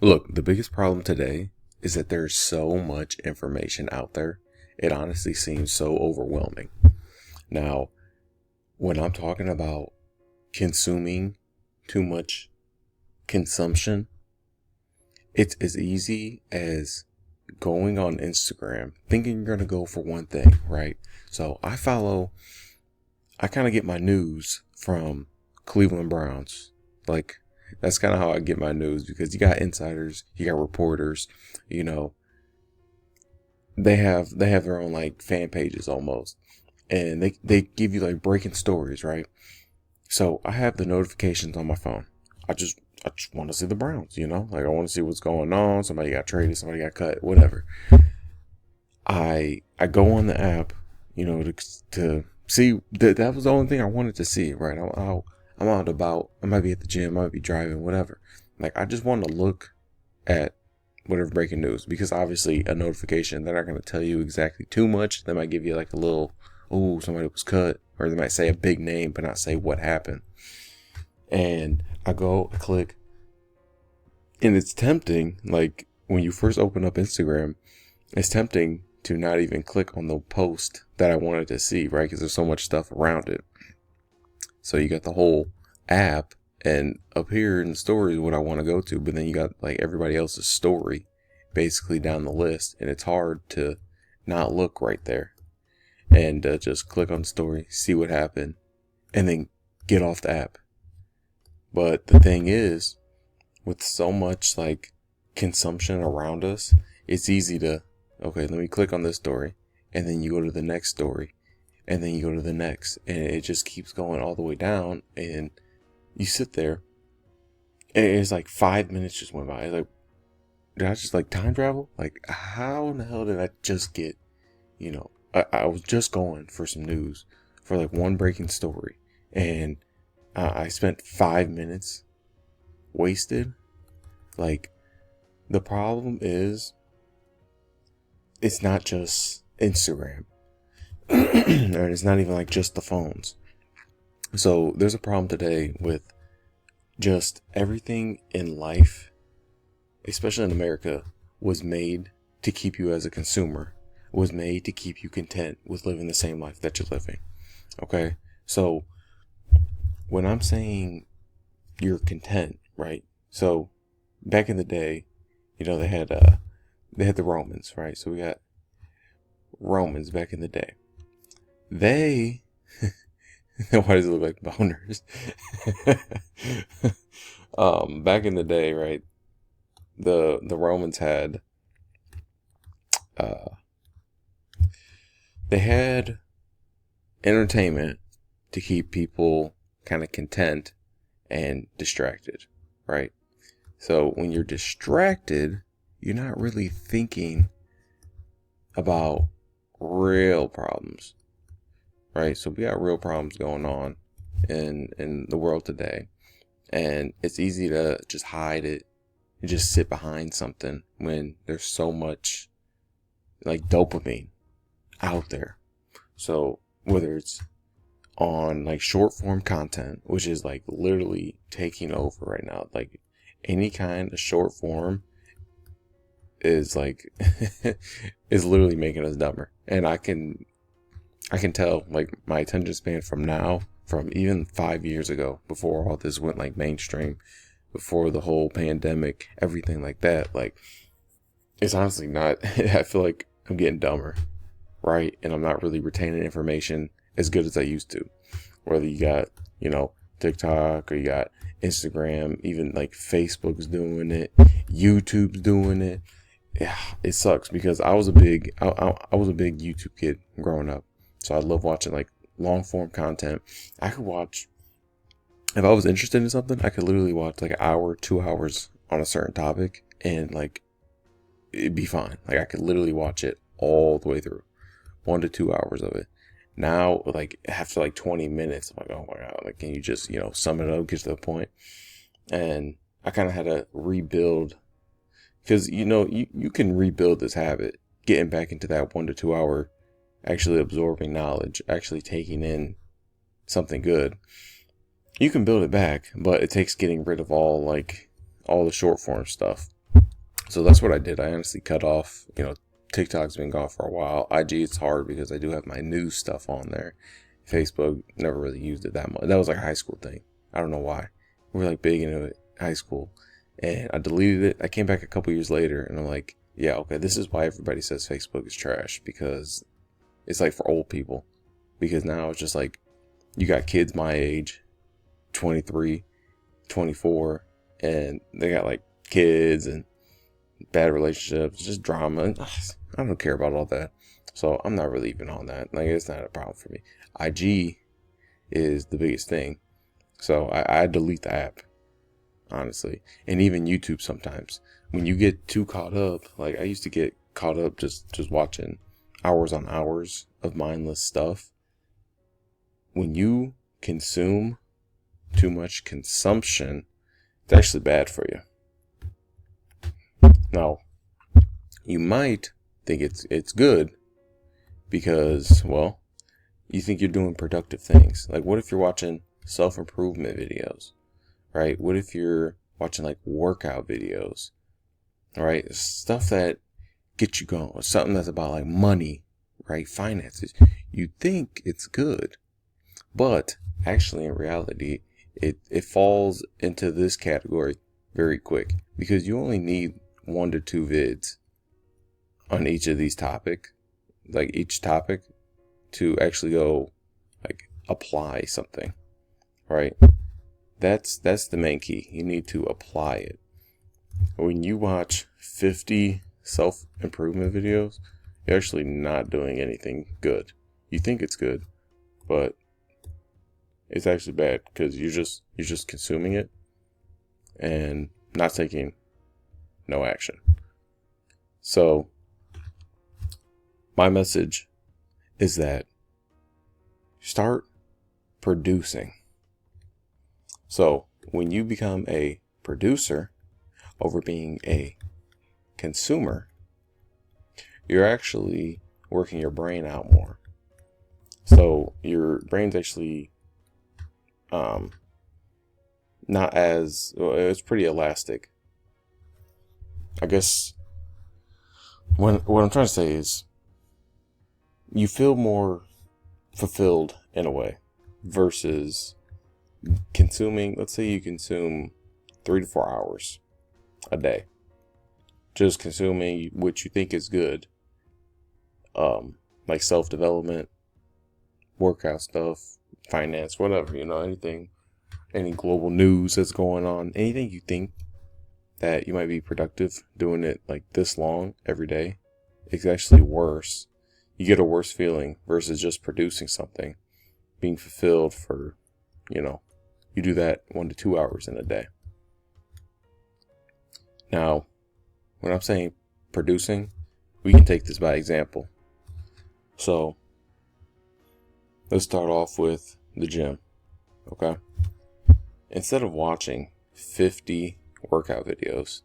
Look, the biggest problem today is that there's so much information out there. It honestly seems so overwhelming. Now, when I'm talking about consuming too much consumption, it's as easy as going on Instagram, thinking you're going to go for one thing, right? So I kind of get my news from Cleveland Browns. Like, that's kind of how I get my news, because you got insiders, you got reporters, you know, they have their own like fan pages almost. And they give you like breaking stories, right? So I have the notifications on my phone. I just want to see the Browns, like I want to see what's going on. Somebody got traded, somebody got cut, whatever. I go on the app, to see that was the only thing I wanted to see, right? I'm out about, I might be at the gym, I might be driving, whatever. Like, I just want to look at whatever breaking news, because obviously a notification, they're not going to tell you exactly too much. They might give you like a little, oh, somebody was cut, or they might say a big name but not say what happened. And I click, and it's tempting. Like, when you first open up Instagram, it's tempting to not even click on the post that I wanted to see, right? Because there's so much stuff around it. So you got the whole app, and up here in the story is what I want to go to, but then you got like everybody else's story basically down the list, and it's hard to not look right there and just click on the story, see what happened, and then get off the app. But the thing is, with so much like consumption around us, it's easy to, okay, let me click on this story, and then you go to the next story, and then you go to the next, and it just keeps going all the way down, and you sit there, and it's like 5 minutes just went by. It's like, did I just like time travel? Like, how in the hell did I just get, I was just going for some news, for like one breaking story, and I spent 5 minutes wasted. Like, the problem is, it's not just Instagram, and it's not even like just the phones. So there's a problem today with just everything in life, especially in America, was made to keep you as a consumer, was made to keep you content with living the same life that you're living. Okay? So when I'm saying you're content, right? So back in the day, they had the Romans, right? So we got Romans back in the day. They why does it look like boners? Back in the day, right? The Romans had they had entertainment to keep people kind of content and distracted, right? So when you're distracted, you're not really thinking about real problems, right? So we got real problems going on in the world today, and it's easy to just hide it and just sit behind something when there's so much like dopamine out there. So whether it's on like short form content, which is like literally taking over right now, like any kind of short form is like is literally making us dumber. And I can tell, like, my attention span from even 5 years ago, before all this went like mainstream, before the whole pandemic, everything like that, like, it's honestly not, I feel like I'm getting dumber, right? And I'm not really retaining information as good as I used to. Whether you got, TikTok, or you got Instagram, even like Facebook's doing it, YouTube's doing it. Yeah, it sucks, because I was a big YouTube kid growing up. So I love watching like long form content. I could watch, if I was interested in something, I could literally watch like an hour, 2 hours on a certain topic, and like it'd be fine. Like, I could literally watch it all the way through, 1 to 2 hours of it. Now, like, after like 20 minutes, I'm like, oh my God, like, can you just, sum it up, get to the point? And I kind of had to rebuild, because, you can rebuild this habit, getting back into that 1 to 2 hour, actually absorbing knowledge, actually taking in something good. You can build it back, but it takes getting rid of all the short form stuff. So that's what I did. I honestly cut off, TikTok's been gone for a while. IG, it's hard because I do have my news stuff on there. Facebook, never really used it that much. That was like a high school thing. I don't know why. We were like big into it in high school. And I deleted it. I came back a couple years later and I'm like, yeah, okay, this is why everybody says Facebook is trash, because it's like for old people. Because now it's just like, you got kids my age, 23, 24, and they got like kids and bad relationships, just drama. And I don't care about all that. So I'm not really even on that. Like, it's not a problem for me. IG is the biggest thing. So I delete the app, honestly. And even YouTube sometimes. When you get too caught up, like I used to get caught up just watching hours on hours of mindless stuff. When you consume too much consumption, it's actually bad for you. Now, you might think it's good because, well, you think you're doing productive things. Like, what if you're watching self-improvement videos, right? What if you're watching like workout videos, right? Stuff that gets you going, something that's about like money, right? Finances. You think it's good, but actually in reality, it falls into this category very quick, because you only need 1 to 2 vids on each of these each topic to actually go like apply something, right? That's the main key. You need to apply it. When you watch 50 self-improvement videos, you're actually not doing anything good. You think it's good, but it's actually bad, because you're just consuming it and not taking no action. So my message is that start producing. So when you become a producer over being a consumer, you're actually working your brain out more. So your brain's actually not as, well, it's pretty elastic. I guess what I'm trying to say is you feel more fulfilled in a way versus consuming. Let's say you consume 3 to 4 hours a day, just consuming what you think is good, like self-development, workout stuff, finance, whatever, anything, any global news that's going on, anything you think that you might be productive doing it like this long every day, it's actually worse. You get a worse feeling versus just producing something, being fulfilled for, you do that 1 to 2 hours in a day. Now, when I'm saying producing, we can take this by example. So let's start off with the gym. Okay. Instead of watching 50 workout videos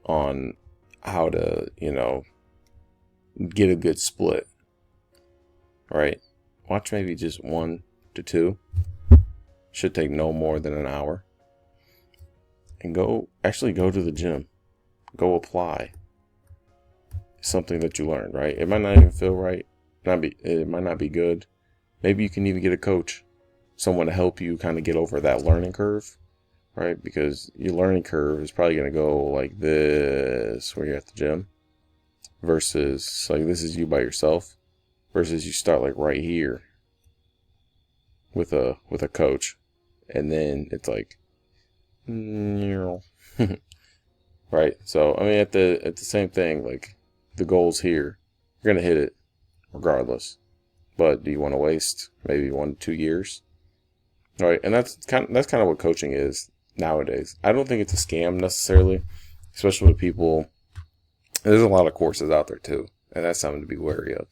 on how to, get a good split, right? Watch maybe just 1 to 2. Should take no more than an hour. And go to the gym. Go apply something that you learned, right? It might not even feel right. It might not be good. Maybe you can even get a coach, someone to help you kind of get over that learning curve, right? Because your learning curve is probably going to go like this when you're at the gym, versus like this is you by yourself, versus you start like right here with a coach, and then it's like right. So I mean, at the same thing, like the goal's here, you're gonna hit it regardless. But do you want to waste maybe 1 to 2 years? Right, and that's kind of what coaching is nowadays. I don't think it's a scam necessarily, especially with people. There's a lot of courses out there too, and that's something to be wary of.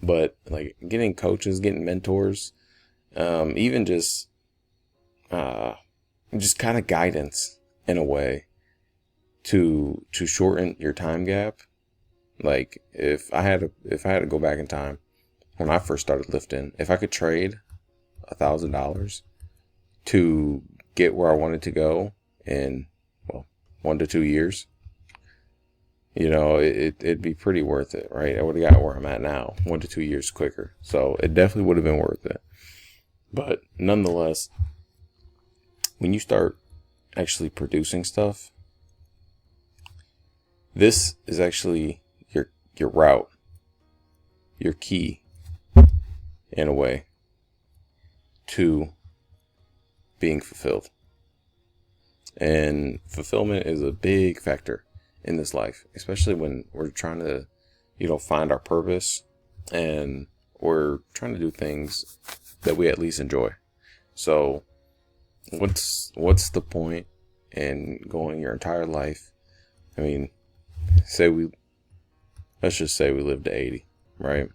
But like getting coaches, getting mentors, even just kind of guidance in a way to shorten your time gap. Like if I had to go back in time when I first started lifting, if I could trade $1,000 to get where I wanted to go in 1 to 2 years, it'd be pretty worth it, right? I would have got where I'm at now 1 to 2 years quicker. So it definitely would have been worth it. But nonetheless, when you start actually producing stuff, this is actually your route, your key, in a way, to being fulfilled. And fulfillment is a big factor in this life, especially when we're trying to, find our purpose and we're trying to do things that we at least enjoy. So what's the point in going your entire life? I mean, let's just say we live to 80, right?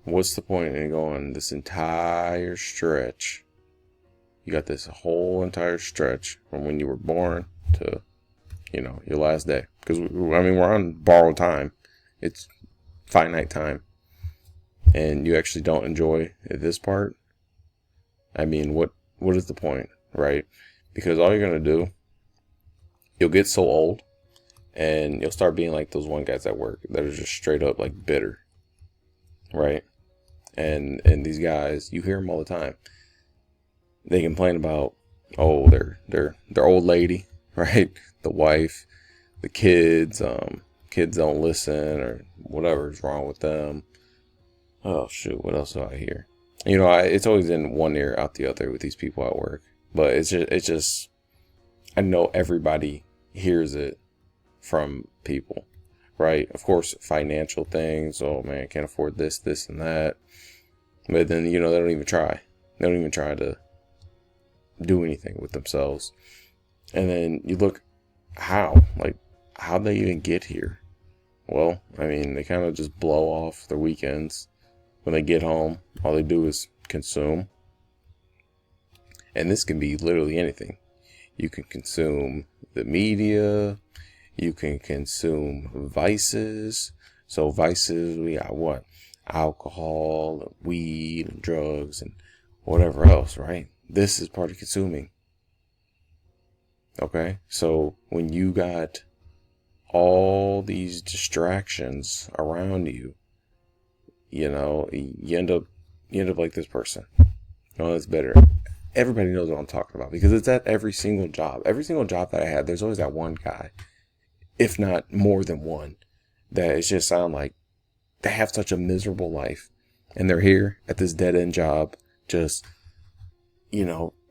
What's the point in going this entire stretch? You got this whole entire stretch from when you were born to, your last day. Because, we're on borrowed time. It's finite time. And you actually don't enjoy this part. I mean, what is the point, right? Because all you're going to do, you'll get so old and you'll start being like those one guys at work that are just straight up like bitter, right? And these guys, you hear them all the time. They complain about, their old lady, right? The wife, the kids, kids don't listen or whatever's wrong with them. Oh shoot, what else do I hear? It's always in one ear out the other with these people at work. But it's just I know everybody hears it from people, right? Of course, financial things. Oh man, I can't afford this, and that. But then, they don't even try. They don't even try to do anything with themselves. And then you look how'd they even get here? Well, they kind of just blow off their weekends. When they get home, all they do is consume. And this can be literally anything. You can consume the media. You can consume vices. So vices, we got what? Alcohol, and weed, and drugs, and whatever else, right? This is part of consuming. Okay? So when you got all these distractions around you, you end up like this person. That's better. Everybody knows what I'm talking about because it's at every single job. Every single job that I had, there's always that one guy, if not more than one, that it's just sound like they have such a miserable life and they're here at this dead end job, just,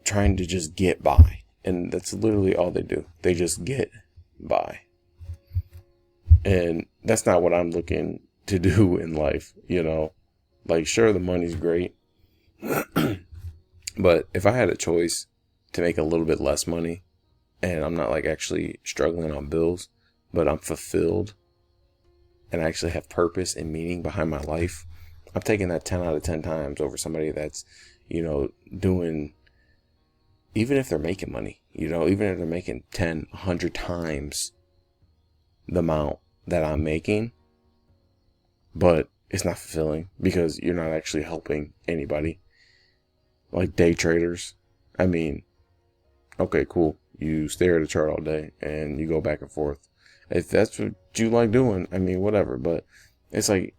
trying to just get by. And that's literally all they do. They just get by. And that's not what I'm looking to do in life, Like, sure, the money's great. But if I had a choice to make a little bit less money and I'm not like actually struggling on bills, but I'm fulfilled and I actually have purpose and meaning behind my life, I'm taking that 10 out of 10 times over somebody that's, doing, even if they're making money, even if they're making 10, 100 times the amount that I'm making, but it's not fulfilling because you're not actually helping anybody. Like day traders. Okay, cool. You stare at a chart all day and you go back and forth. If that's what you like doing, whatever. But it's like,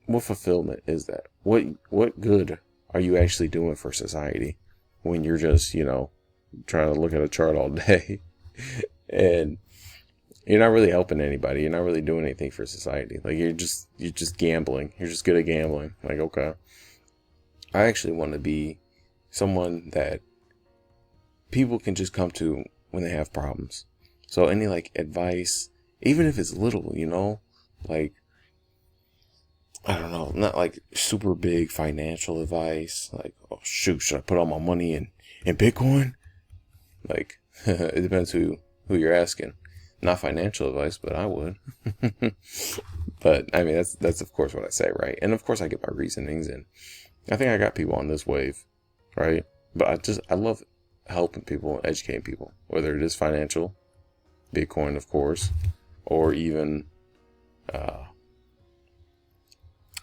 what fulfillment is that? What good are you actually doing for society when you're just, trying to look at a chart all day and you're not really helping anybody. You're not really doing anything for society. Like you're just gambling. You're just good at gambling. Like, okay. I actually want to be someone that people can just come to when they have problems. So any like advice, even if it's little, like, I don't know, not like super big financial advice. Like, oh shoot, should I put all my money in Bitcoin? Like, it depends who you're asking. Not financial advice, but I would. But that's of course what I say, right? And of course I get my reasonings, and I think I got people on this wave, right? But I love helping people and educating people, whether it is financial, Bitcoin, of course, or even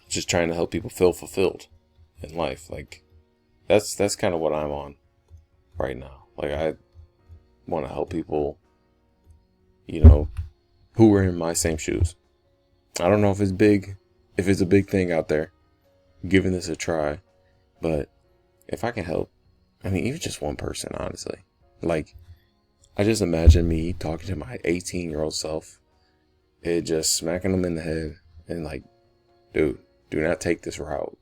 just trying to help people feel fulfilled in life. Like that's kind of what I'm on right now. Like I want to help people, who are in my same shoes. I don't know if it's a big thing out there, giving this a try, but if I can help, I mean, even just one person, honestly. Like, I just imagine me talking to my 18-year-old self, it just smacking them in the head and like, dude, do not take this route,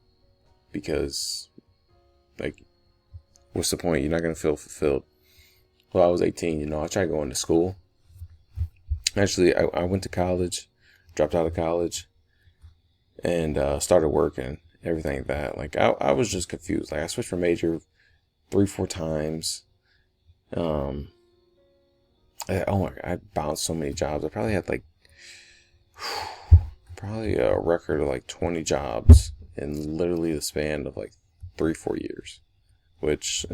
because, like, what's the point? You're not going to feel fulfilled. Well, I was 18, I tried going to school. Actually, I went to college, dropped out of college, and started working, everything like that. Like, I was just confused. Like, I switched from major 3-4 times. I bounced so many jobs. I probably had like probably a record of like 20 jobs in literally the span of like 3-4 years, which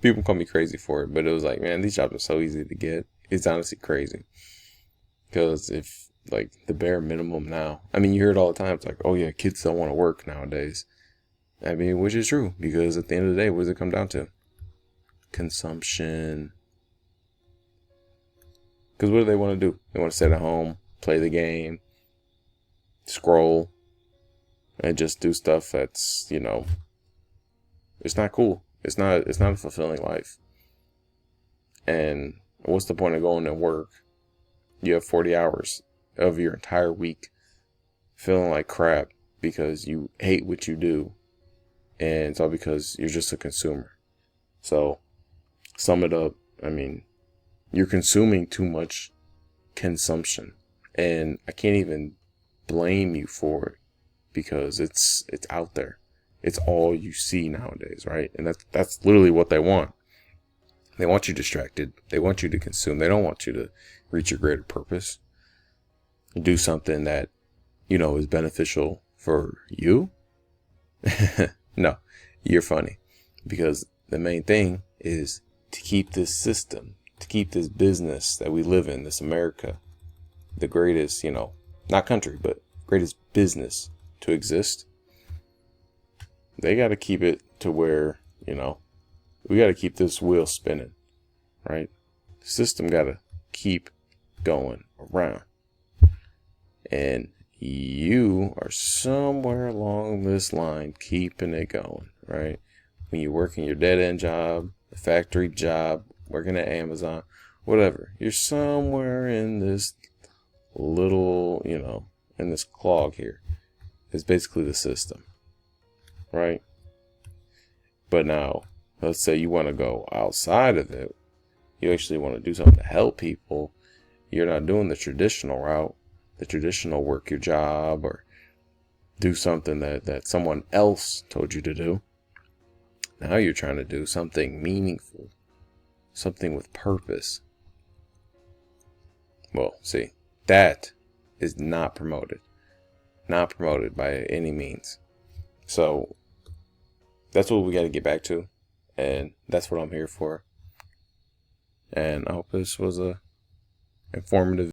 people call me crazy for it, but it was like, man, these jobs are so easy to get. It's honestly crazy, because if like the bare minimum now, I mean, you hear it all the time. It's like, oh yeah, kids don't want to work nowadays. I mean, which is true, because at the end of the day, what does it come down to? Consumption. Because what do they want to do? They want to sit at home, play the game, scroll, and just do stuff that's, it's not cool. It's not a fulfilling life. And what's the point of going to work? You have 40 hours of your entire week feeling like crap because you hate what you do. And it's all because you're just a consumer. So, sum it up. I mean, you're consuming too much consumption. And I can't even blame you for it, because it's out there. It's all you see nowadays, right? And that's literally what they want. They want you distracted. They want you to consume. They don't want you to reach your greater purpose. Do something that, is beneficial for you. No, you're funny. Because the main thing is to keep this system, to keep this business that we live in, this America, the greatest, not country, but greatest business to exist. They got to keep it to where, we got to keep this wheel spinning, right? The system got to keep going around. And you are somewhere along this line keeping it going, right? When you're working your dead-end job, a factory job, working at Amazon, whatever. You're somewhere in this little, in this clog here. It's basically the system, right? But now, let's say you want to go outside of it. You actually want to do something to help people. You're not doing the traditional route, the traditional work your job or do something that someone else told you to do. Now you're trying to do something meaningful, something with purpose. Well, see, that is not promoted by any means. So that's what we got to get back to, and that's what I'm here for. And I hope this was a informative